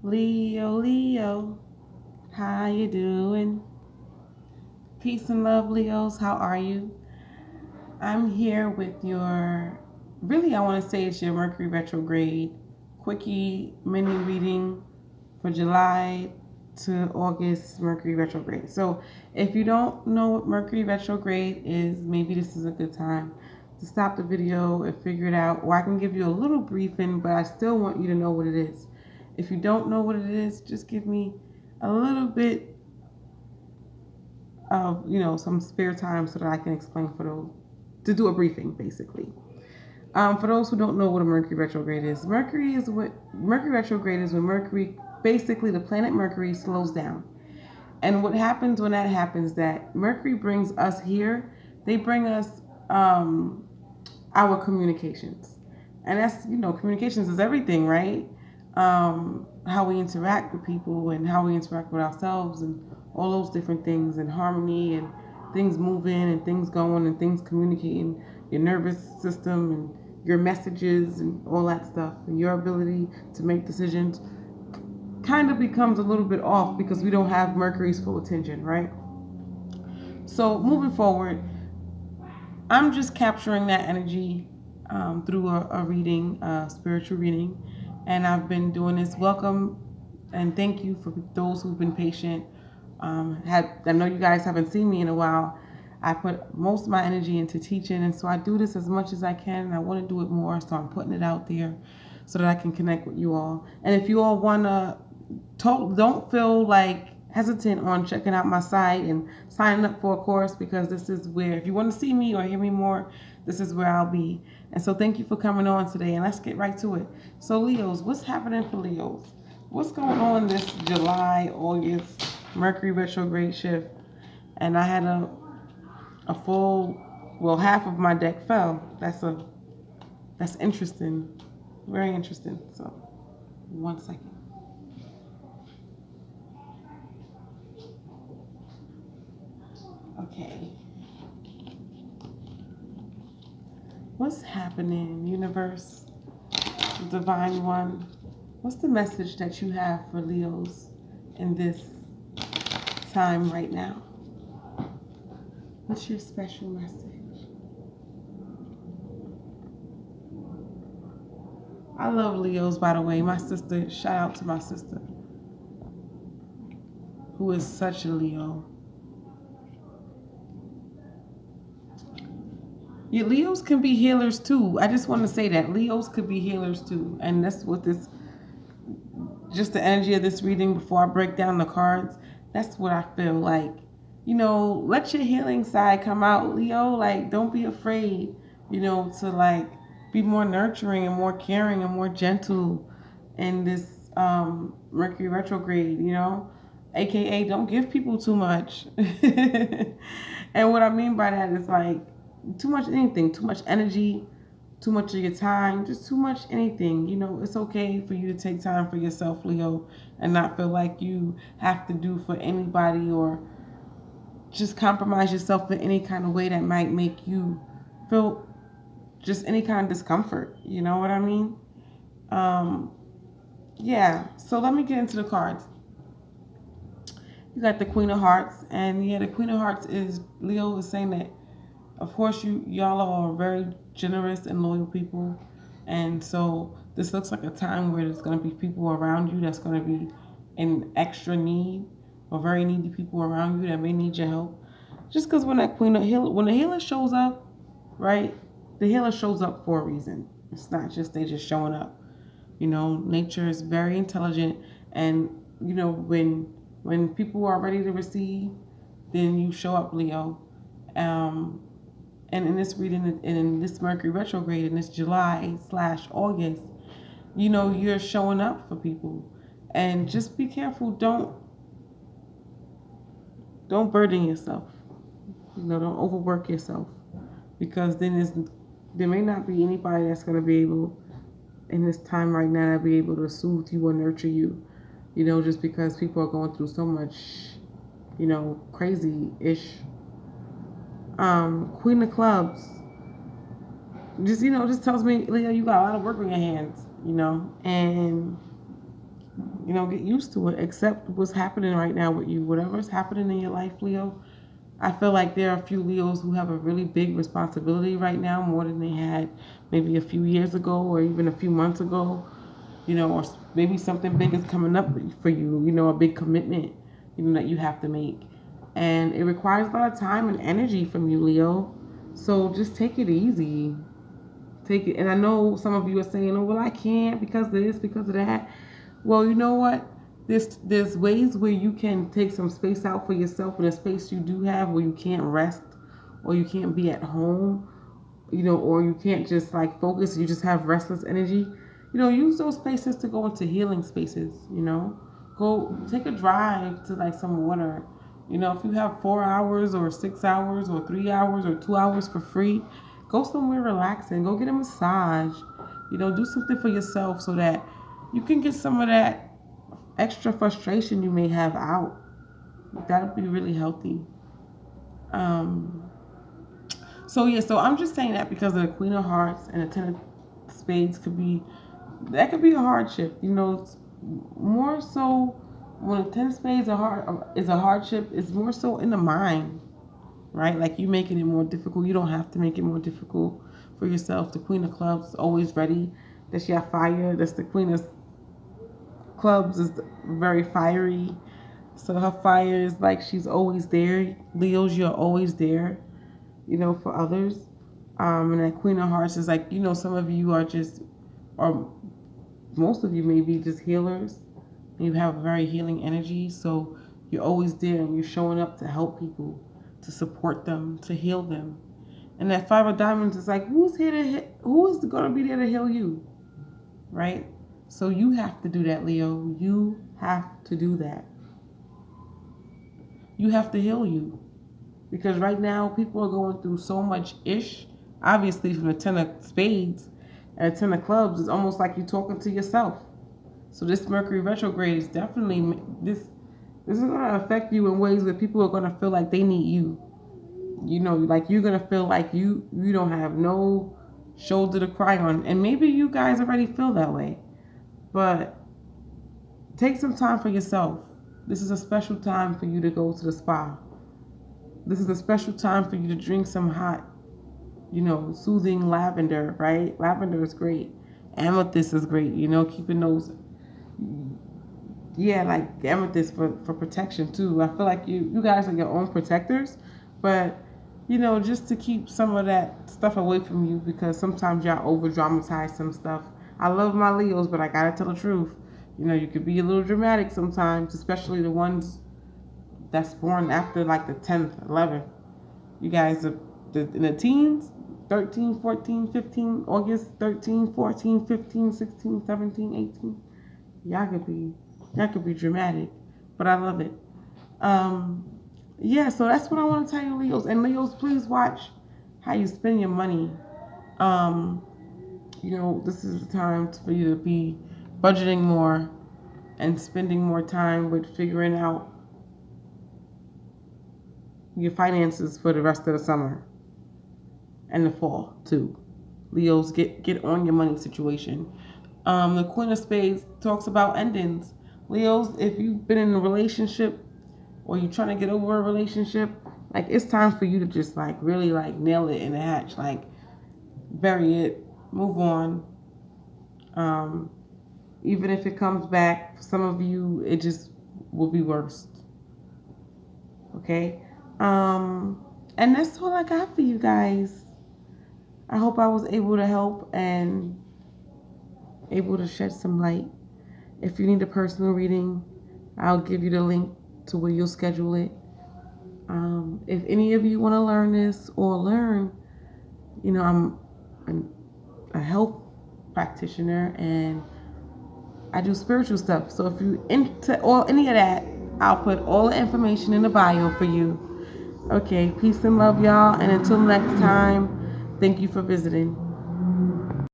Leo, Leo, how you doing? Peace and love, Leos. How are you? I'm here with I want to say it's your Mercury retrograde quickie mini reading for July to August Mercury retrograde. So, if you don't know what Mercury retrograde is, maybe this is a good time to stop the video and figure it out, or I can give you a little briefing, but I still want you to know what it is. If you don't know what it is, just give me a little bit of some spare time so that I can explain for those to do a briefing basically. For those who don't know what a Mercury retrograde is, Mercury retrograde is when Mercury, basically the planet Mercury, slows down. And what happens when that happens, that Mercury brings us here, they bring us our communications. And that's, communications is everything, right? How we interact with people and how we interact with ourselves and all those different things, and harmony and things moving and things going and things communicating, your nervous system and your messages and all that stuff, and your ability to make decisions kind of becomes a little bit off because we don't have Mercury's full attention, right? So moving forward, I'm just capturing that energy through a reading, a spiritual reading, and I've been doing this. Welcome and thank you for those who've been patient. I know you guys haven't seen me in a while. I put most of my energy into teaching, and so I do this as much as I can, and I want to do it more, so I'm putting it out there so that I can connect with you all. And if you all want to, don't feel like hesitant on checking out my site and signing up for a course, because this is where, if you want to see me or hear me more, this is where I'll be. And so thank you for coming on today, and let's get right to it. So Leos, what's happening for Leos? What's going on this July, August Mercury retrograde shift? And I had a full, well, half of my deck fell. That's interesting, very interesting. So 1 second. Okay. What's happening, universe, divine one? What's the message that you have for Leos in this time right now? What's your special message? I love Leos, by the way. My sister, shout out to my sister, who is such a Leo. Yeah, Leos can be healers too. I just want to say that Leos could be healers too. And that's what this, just the energy of this reading before I break down the cards, that's what I feel like. Let your healing side come out, Leo. Like, don't be afraid, to like be more nurturing and more caring and more gentle in this Mercury retrograde, AKA don't give people too much. And what I mean by that is like too much anything, too much energy, too much of your time, just too much anything. It's okay for you to take time for yourself, Leo, and not feel like you have to do for anybody or just compromise yourself in any kind of way that might make you feel just any kind of discomfort. You know what I mean? Yeah, so let me get into the cards. You got the Queen of Hearts, and yeah, the Queen of Hearts is, Leo is saying that, of course, y'all are very generous and loyal people, and so this looks like a time where there's going to be people around you that's going to be in extra need, or very needy people around you that may need your help. Just because when the healer shows up, right? The healer shows up for a reason. It's not just they just showing up. Nature is very intelligent, and when people are ready to receive, then you show up, Leo. And in this reading, and in this Mercury retrograde, in this July/August, you're showing up for people. And just be careful. Don't burden yourself. Don't overwork yourself. Because then there may not be anybody that's going to be able, in this time right now, to be able to soothe you or nurture you. Just because people are going through so much, crazy-ish. Queen of Clubs. Just tells me, Leo, you got a lot of work on your hands, and Get used to it. Accept what's happening right now with you. Whatever's happening in your life, Leo. I feel like there are a few Leos who have a really big responsibility right now, more than they had maybe a few years ago or even a few months ago. Or maybe something big is coming up for you. A big commitment, that you have to make, and it requires a lot of time and energy from you, Leo. So just take it easy. Take it. And I know some of you are saying, "Oh, well, I can't because of this, because of that." Well, you know what? There's ways where you can take some space out for yourself in a space you do have where you can't rest or you can't be at home, or you can't just like focus, you just have restless energy. Use those spaces to go into healing spaces, Go take a drive to like some water. If you have 4 hours or 6 hours or 3 hours or 2 hours for free, go somewhere relaxing. Go get a massage. Do something for yourself so that you can get some of that extra frustration you may have out. That'll be really healthy. So I'm just saying that because the Queen of Hearts and the Ten of Spades could be a hardship. It's more so when a Ten of Spades is a hardship. It's more so in the mind, right? Like you making it more difficult. You don't have to make it more difficult for yourself. The Queen of Clubs is always ready. That's your fire. That's the Queen of Clubs is very fiery. So her fire is like she's always there. Leos, you're always there, for others. And that Queen of Hearts is like, some of you are just, or most of you may be just healers. You have a very healing energy. So you're always there and you're showing up to help people, to support them, to heal them. And that Five of Diamonds is like, who is going to be there to heal you? Right? So you have to do that, Leo. You have to do that. You have to heal you. Because right now, people are going through so much ish. Obviously, from the Ten of Spades and the Ten of Clubs, it's almost like you're talking to yourself. So this Mercury retrograde is definitely, this is going to affect you in ways where people are going to feel like they need you. Like you're going to feel like you don't have no shoulder to cry on. And maybe you guys already feel that way. But take some time for yourself. This is a special time for you to go to the spa. This is a special time for you to drink some hot, soothing lavender, right? Lavender is great. Amethyst is great, keeping those, like amethyst for protection too. I feel like you guys are your own protectors, but, just to keep some of that stuff away from you because sometimes y'all over dramatize some stuff. I love my Leos, but I gotta tell the truth. You could be a little dramatic sometimes, especially the ones that's born after like the 10th, 11th. You guys are in the teens, 13, 14, 15, August 13, 14, 15, 16, 17, 18. Y'all could be dramatic, but I love it. So that's what I want to tell you, Leos. And Leos, please watch how you spend your money. This is the time for you to be budgeting more and spending more time with figuring out your finances for the rest of the summer and the fall too. Leos, get on your money situation. The Queen of Spades talks about endings. Leos, if you've been in a relationship or you're trying to get over a relationship, like it's time for you to just like really like nail it in the hatch, like bury it, move on. Even if it comes back, for some of you, it just will be worse. Okay? And that's all I got for you guys. I hope I was able to help and able to shed some light. If you need a personal reading, I'll give you the link to where you'll schedule it. If any of you want to learn this or learn, I'm a health practitioner and I do spiritual stuff. So if you're into any of that, I'll put all the information in the bio for you. Okay, peace and love, y'all. And until next time, thank you for visiting.